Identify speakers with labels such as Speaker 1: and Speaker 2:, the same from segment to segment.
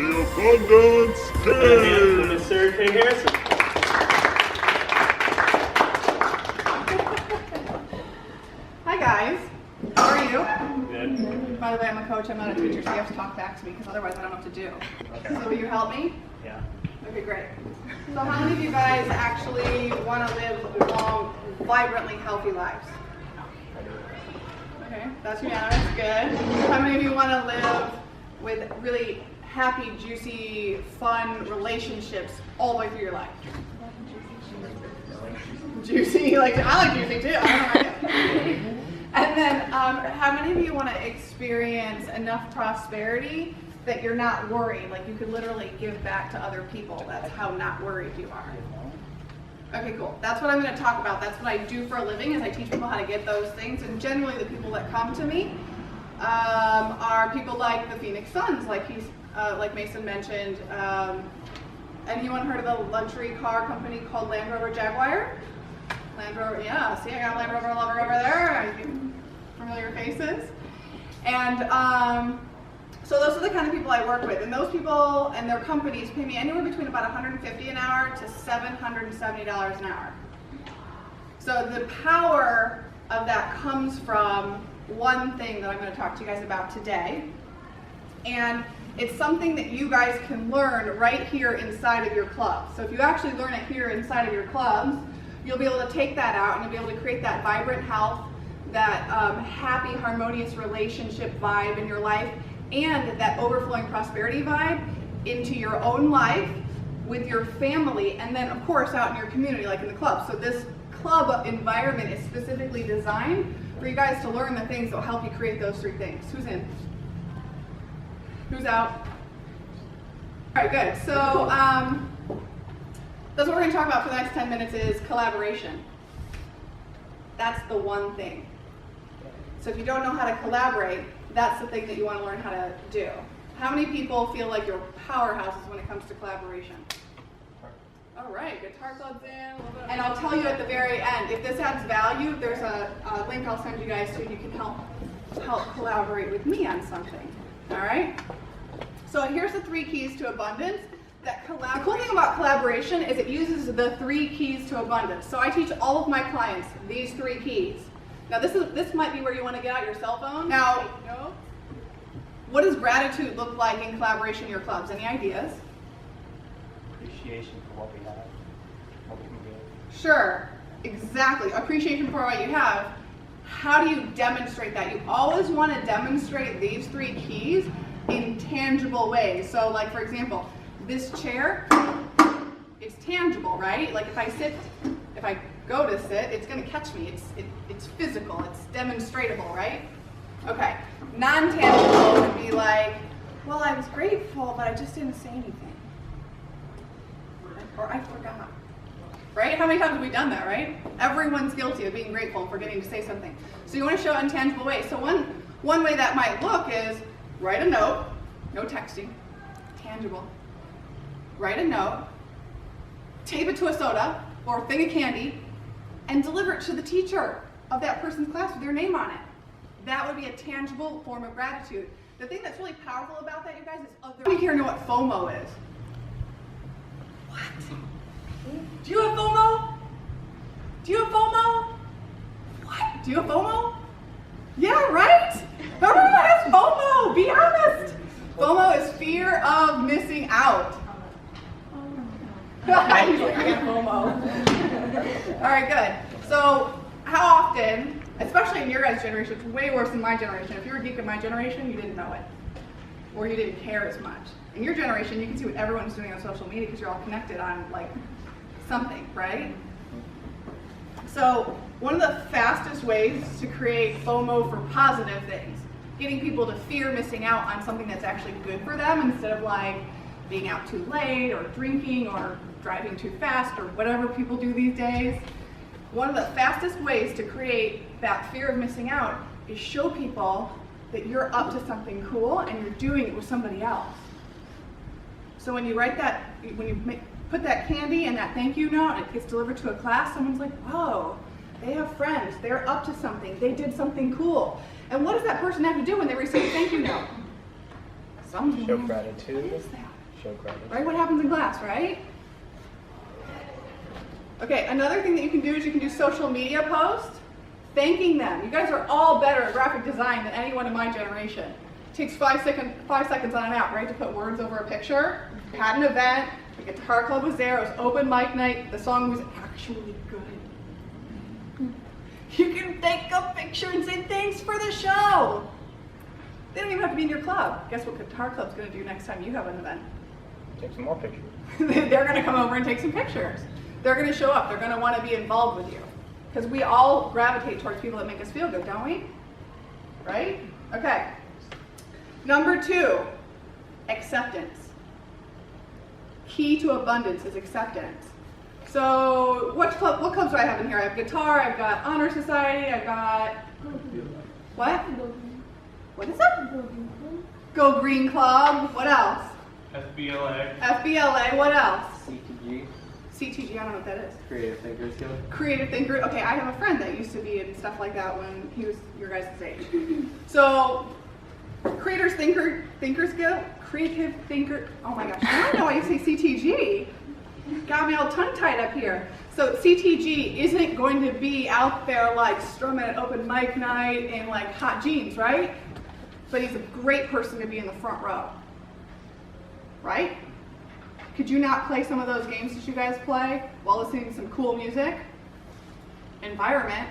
Speaker 1: The Abundance Game!
Speaker 2: With Mr. K. Harrison.
Speaker 3: Hi guys, how are you?
Speaker 2: Good.
Speaker 3: By the way, I'm a coach, I'm not a teacher, so you have to talk back to me because otherwise I don't know what to do.
Speaker 2: Okay.
Speaker 3: So will you help me?
Speaker 2: Yeah.
Speaker 3: Okay, great. So how many of you guys actually want to live long, vibrantly healthy lives? Okay, that's unanimous, good. How many of you want to live with really happy, juicy, fun relationships all the way through your life? Juicy, I like juicy too, I don't know. And then how many of you want to experience enough prosperity that you're not worried, like you could literally give back to other people? That's how not worried you are. Okay, cool. That's what I'm going to talk about. That's what I do for a living, is I teach people how to get those things. And generally the people that come to me are people like the Phoenix Suns, like Mason mentioned. Anyone heard of the luxury car company called Land Rover Jaguar? Land Rover, yeah. See, I got a Land Rover lover over there. Familiar faces. And so those are the kind of people I work with, and those people and their companies pay me anywhere between about $150 an hour to $770 an hour. So the power of that comes from one thing that I'm going to talk to you guys about today, and it's something that you guys can learn right here inside of your club. So if you actually learn it here inside of your clubs, you'll be able to take that out and you'll be able to create that vibrant health, that happy, harmonious relationship vibe in your life, and that overflowing prosperity vibe into your own life, with your family, and then of course out in your community, like in the club. So this club environment is specifically designed for you guys to learn the things that will help you create those three things. Who's in? Who's out? All right, good. So that's what we're going to talk about for the next 10 minutes is collaboration. That's the one thing. So if you don't know how to collaborate, that's the thing that you want to learn how to do. How many people feel like you're powerhouses when it comes to collaboration? All right, guitar clubs in. And I'll tell you at the very end, if this adds value, there's a link I'll send you guys to. You can help collaborate with me on something. All right? So here's the 3 keys to abundance. The cool thing about collaboration is it uses the 3 keys to abundance. So I teach all of my clients these 3 keys. Now this might be where you want to get out your cell phone. Now, what does gratitude look like in collaboration in your clubs? Any ideas?
Speaker 2: Appreciation for what we have, what we can give.
Speaker 3: Sure, exactly. Appreciation for what you have. How do you demonstrate that? You always want to demonstrate these 3 keys in tangible ways. So like, for example, this chair is tangible, right? Like if I go to sit, it's going to catch me. It's physical, it's demonstratable, right? Okay. Non-tangible would be like, well, I was grateful, but I just didn't say anything. Or I forgot. Right? How many times have we done that, right? Everyone's guilty of being grateful and forgetting to say something. So you want to show it in tangible ways. So one way that might look is write a note, no texting, tangible. Write a note, tape it to a soda or a thing of candy, and deliver it to the teacher of that person's class with their name on it. That would be a tangible form of gratitude. The thing that's really powerful about that, you guys, is other people here know what FOMO is. What? Do you have FOMO? Do you have FOMO? What? Do you have FOMO? Yeah, right? Everyone has FOMO, be honest. FOMO is fear of missing out. He's like, I got FOMO. All right, good. So how often, especially in your guys' generation, it's way worse than my generation. If you were a geek in my generation, you didn't know it. Or you didn't care as much. In your generation, you can see what everyone's doing on social media because you're all connected on like something, right? So one of the fastest ways to create FOMO for positive things, getting people to fear missing out on something that's actually good for them instead of like being out too late or drinking or driving too fast or whatever people do these days. One of the fastest ways to create that fear of missing out is show people that you're up to something cool and you're doing it with somebody else. So when you write that, when you put that candy and that thank you note and it gets delivered to a class, someone's like, whoa, they have friends, they're up to something, they did something cool. And what does that person have to do when they receive a thank you note? Something.
Speaker 2: Show gratitude.
Speaker 3: What is that?
Speaker 2: Show credit.
Speaker 3: Right? What happens in class, right? Okay, another thing that you can do is you can do social media posts, thanking them. You guys are all better at graphic design than anyone in my generation. It takes 5 seconds on an app, right, to put words over a picture. We had an event, the Guitar Club was there, it was open mic night, the song was actually good. You can take a picture and say thanks for the show. They don't even have to be in your club. Guess what Guitar Club's going to do next time you have an event?
Speaker 2: Take some more pictures.
Speaker 3: They're going to come over and take some pictures. They're going to show up. They're going to want to be involved with you. Because we all gravitate towards people that make us feel good, don't we? Right? Okay. Number 2, acceptance. Key to abundance is acceptance. So what clubs do I have in here? I have guitar, I've got honor society, I've got, what? What is it? Go Green Club. What else?
Speaker 1: FBLA.
Speaker 3: FBLA. What else?
Speaker 4: CTG.
Speaker 3: CTG, I don't know what that is.
Speaker 4: Creative Thinkers Guild.
Speaker 3: Creative Thinker. Okay, I have a friend that used to be in stuff like that when he was your guys' age. So, Creators Thinkers Guild, Creative Thinker. Oh my gosh, I don't know why you say CTG. Got me all tongue-tied up here. So CTG isn't going to be out there like strumming at open mic night in like hot jeans, right? But he's a great person to be in the front row, right? Could you not play some of those games that you guys play while listening to some cool music? Environment.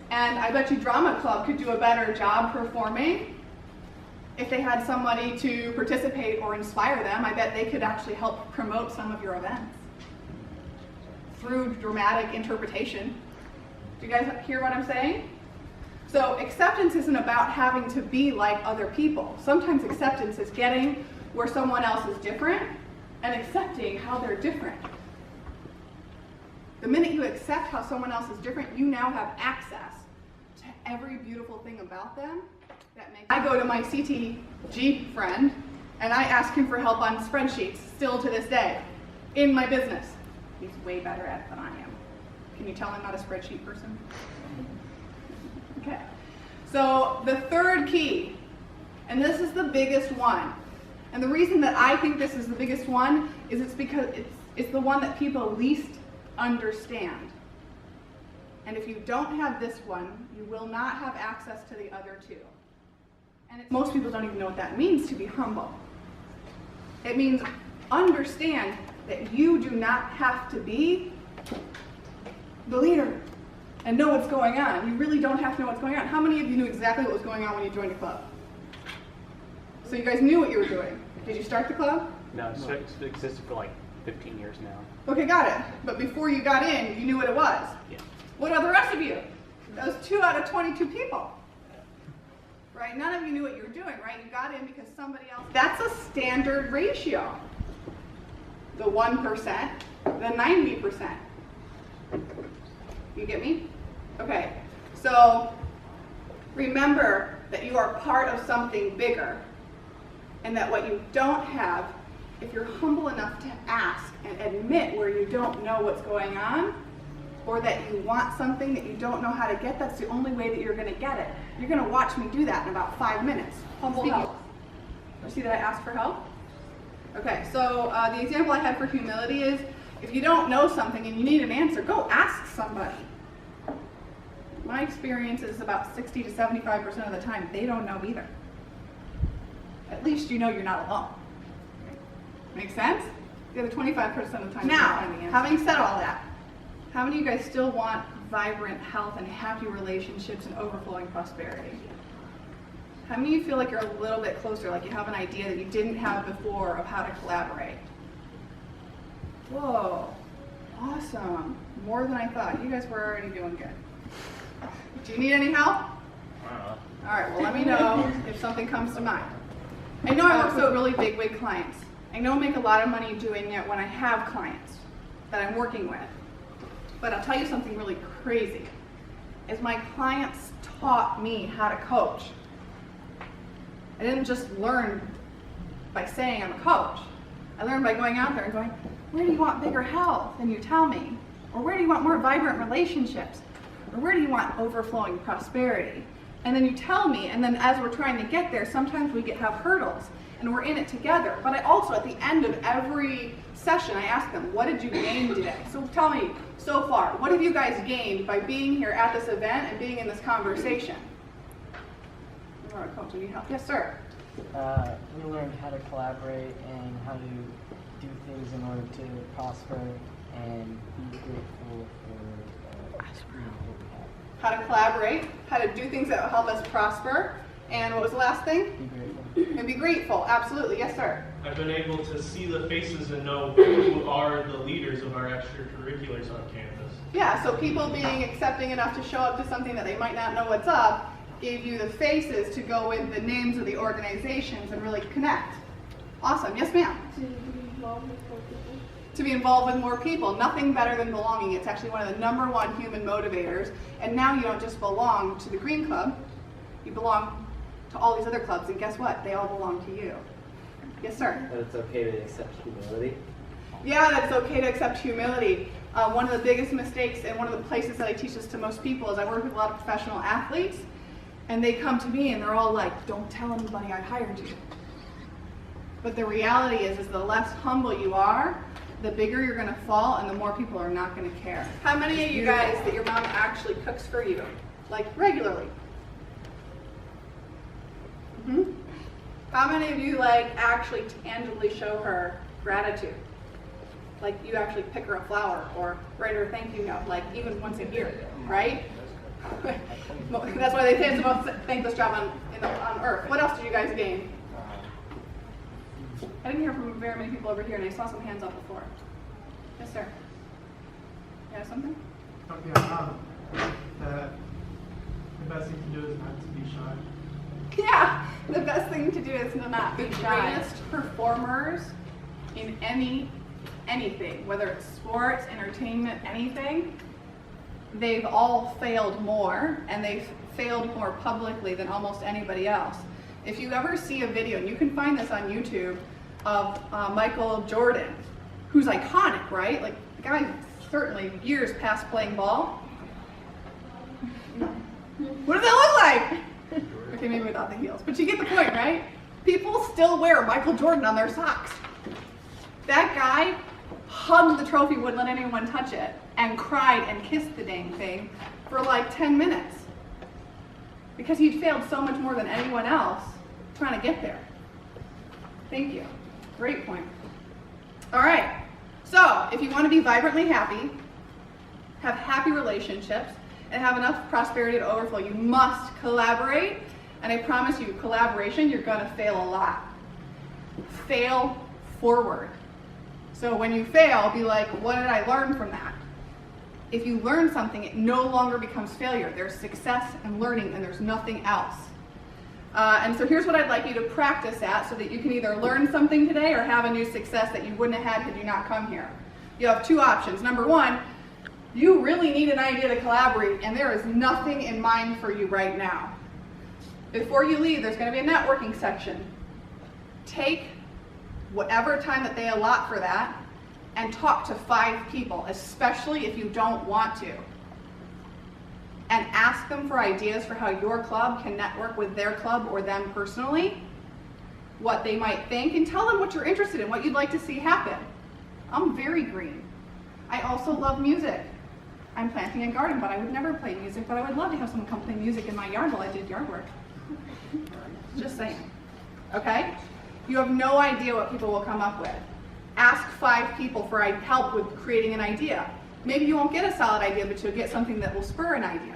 Speaker 3: And I bet you Drama Club could do a better job performing if they had somebody to participate or inspire them. I bet they could actually help promote some of your events through dramatic interpretation. Do you guys hear what I'm saying? So acceptance isn't about having to be like other people. Sometimes acceptance is getting where someone else is different and accepting how they're different. The minute you accept how someone else is different, you now have access to every beautiful thing about them. I go to my CTG friend and I ask him for help on spreadsheets still to this day in my business. He's way better at it than I am. Can you tell I'm not a spreadsheet person? Okay. So the third key, and this is the biggest one. And the reason that I think this is the biggest one is it's because it's the one that people least understand. And if you don't have this one, you will not have access to the other two. And most people don't even know what that means, to be humble. It means understand that you do not have to be the leader and know what's going on. You really don't have to know what's going on. How many of you knew exactly what was going on when you joined a club? So you guys knew what you were doing. Did you start the club?
Speaker 2: No, it's existed for like 15 years now.
Speaker 3: Okay, got it. But before you got in, you knew what it was.
Speaker 2: Yeah.
Speaker 3: What about the rest of you? That was 2 out of 22 people. Right? None of you knew what you were doing, right? You got in because somebody else. That's a standard ratio. The 1%, the 90%. You get me? Okay. So remember that you are part of something bigger, and that what you don't have, if you're humble enough to ask and admit where you don't know what's going on, or that you want something that you don't know how to get, that's the only way that you're going to get it. You're going to watch me do that in about 5 minutes. Humble help. You see that I asked for help? Okay, so the example I had for humility is, if you don't know something and you need an answer, go ask somebody. My experience is about 60 to 75% of the time, they don't know either. At least you know you're not alone. Make sense? The other 25% of the time, now, having said all that, how many of you guys still want vibrant health and happy relationships and overflowing prosperity? How many of you feel like you're a little bit closer, like you have an idea that you didn't have before of how to collaborate? Whoa, awesome. More than I thought. You guys were already doing good. Do you need any help? All right, well, let me know if something comes to mind. I know I work with really big wig clients. I know I make a lot of money doing it when I have clients that I'm working with. But I'll tell you something really crazy, is my clients taught me how to coach. I didn't just learn by saying I'm a coach. I learned by going out there and going, where do you want bigger health? And you tell me. Or where do you want more vibrant relationships? Or where do you want overflowing prosperity? And then you tell me, and then as we're trying to get there, sometimes we have hurdles. and we're in it together. But I also, at the end of every session, I ask them, what did you gain today? So tell me, so far, what have you guys gained by being here at this event and being in this conversation? All right, Coach, do you need help? Yes, sir.
Speaker 4: We learned how to collaborate and how to do things in order to prosper and be grateful for what we have.
Speaker 3: How to collaborate, how to do things that will help us prosper, and what was the last thing?
Speaker 4: Be grateful.
Speaker 3: And be grateful, absolutely, yes sir.
Speaker 5: I've been able to see the faces and know who are the leaders of our extracurriculars on campus.
Speaker 3: Yeah, so people being accepting enough to show up to something that they might not know what's up gave you the faces to go with the names of the organizations and really connect. Awesome, yes ma'am? To be involved with more people. Nothing better than belonging. It's actually one of the #1 human motivators. And now you don't just belong to the Green Club, you belong to all these other clubs, and guess what? They all belong to you. Yes, sir?
Speaker 6: That it's okay to accept humility.
Speaker 3: Yeah, that it's okay to accept humility. One of the biggest mistakes and one of the places that I teach this to most people is I work with a lot of professional athletes, and they come to me and they're all like, don't tell anybody I hired you. But the reality is the less humble you are, the bigger you're gonna fall and the more people are not gonna care. How many of you guys that your mom actually cooks for you? Like regularly? Mm-hmm. How many of you like actually tangibly show her gratitude? Like you actually pick her a flower or write her a thank you note, like even once a year, right? That's why they say it's the most thankless job on earth. What else did you guys gain? I didn't hear from very many people over here, and I saw some hands up before. Yes, sir. You have something?
Speaker 7: The best thing to do is not to be shy.
Speaker 3: Yeah, the best thing to do is to not be shy. The greatest performers in anything, whether it's sports, entertainment, anything, they've all failed more, and they've failed more publicly than almost anybody else. If you ever see a video, and you can find this on YouTube, of Michael Jordan, who's iconic, right? Like, the guy certainly years past playing ball. What does that look like? Okay, maybe without the heels, but you get the point, right? People still wear Michael Jordan on their socks. That guy hugged the trophy, wouldn't let anyone touch it, and cried and kissed the dang thing for like 10 minutes. Because he'd failed so much more than anyone else trying to get there. Thank you. Great point. All right. So, if you want to be vibrantly happy, have happy relationships, and have enough prosperity to overflow, you must collaborate. And I promise you, collaboration, you're going to fail a lot. Fail forward. So when you fail, be like, what did I learn from that? If you learn something, it no longer becomes failure. There's success and learning, and there's nothing else. And so here's what I'd like you to practice at so that you can either learn something today or have a new success that you wouldn't have had you not come here. You have two options. Number one, you really need an idea to collaborate, and there is nothing in mind for you right now. Before you leave, there's going to be a networking section. Take whatever time that they allot for that and talk to 5 people, especially if you don't want to. And ask them for ideas for how your club can network with their club or them personally, what they might think, and tell them what you're interested in, what you'd like to see happen. I'm very green. I also love music. I'm planting a garden, but I would never play music, but I would love to have someone come play music in my yard while I did yard work. Just saying. Okay? You have no idea what people will come up with. Ask 5 people for help with creating an idea. Maybe you won't get a solid idea, but you'll get something that will spur an idea.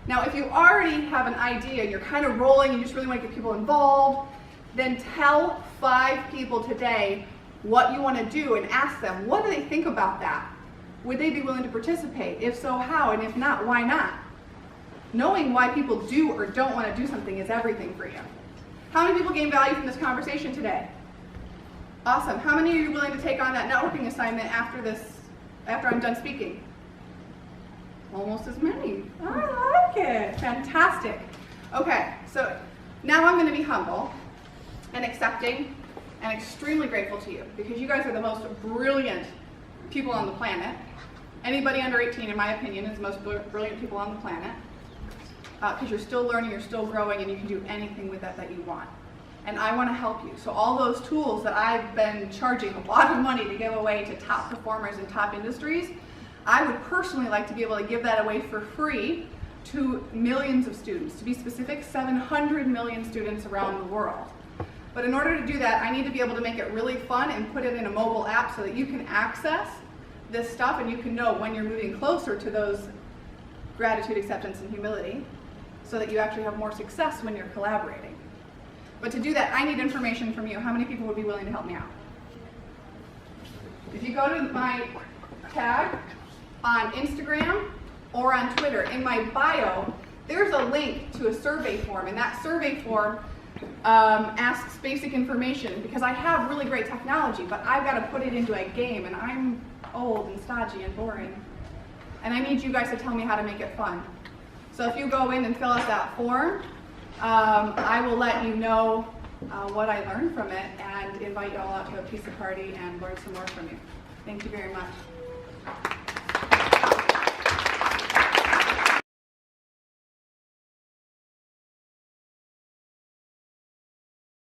Speaker 3: Now, if you already have an idea and you're kind of rolling and you just really want to get people involved, then tell 5 people today what you want to do and ask them, what do they think about that? Would they be willing to participate? If so, how? And if not, why not? Knowing why people do or don't want to do something is everything for you. How many people gain value from this conversation today? Awesome. How many are you willing to take on that networking assignment after I'm done speaking? Almost as many. I like it. Fantastic. Okay, so now I'm going to be humble and accepting and extremely grateful to you because you guys are the most brilliant people on the planet. Anybody under 18, in my opinion, is the most brilliant people on the planet because you're still learning, you're still growing, and you can do anything with that you want. and I want to help you. So all those tools that I've been charging a lot of money to give away to top performers in top industries, I would personally like to be able to give that away for free to millions of students. To be specific, 700 million students around the world. But in order to do that, I need to be able to make it really fun and put it in a mobile app so that you can access this stuff and you can know when you're moving closer to those gratitude, acceptance, and humility, so that you actually have more success when you're collaborating. But to do that, I need information from you. How many people would be willing to help me out? If you go to my tag on Instagram or on Twitter, in my bio, there's a link to a survey form, and that survey form asks basic information, because I have really great technology, but I've got to put it into a game, and I'm old and stodgy and boring. And I need you guys to tell me how to make it fun. So if you go in and fill out that form, I will let you know what I learned from it and invite you all out to a pizza party and learn some more from you. Thank you very much.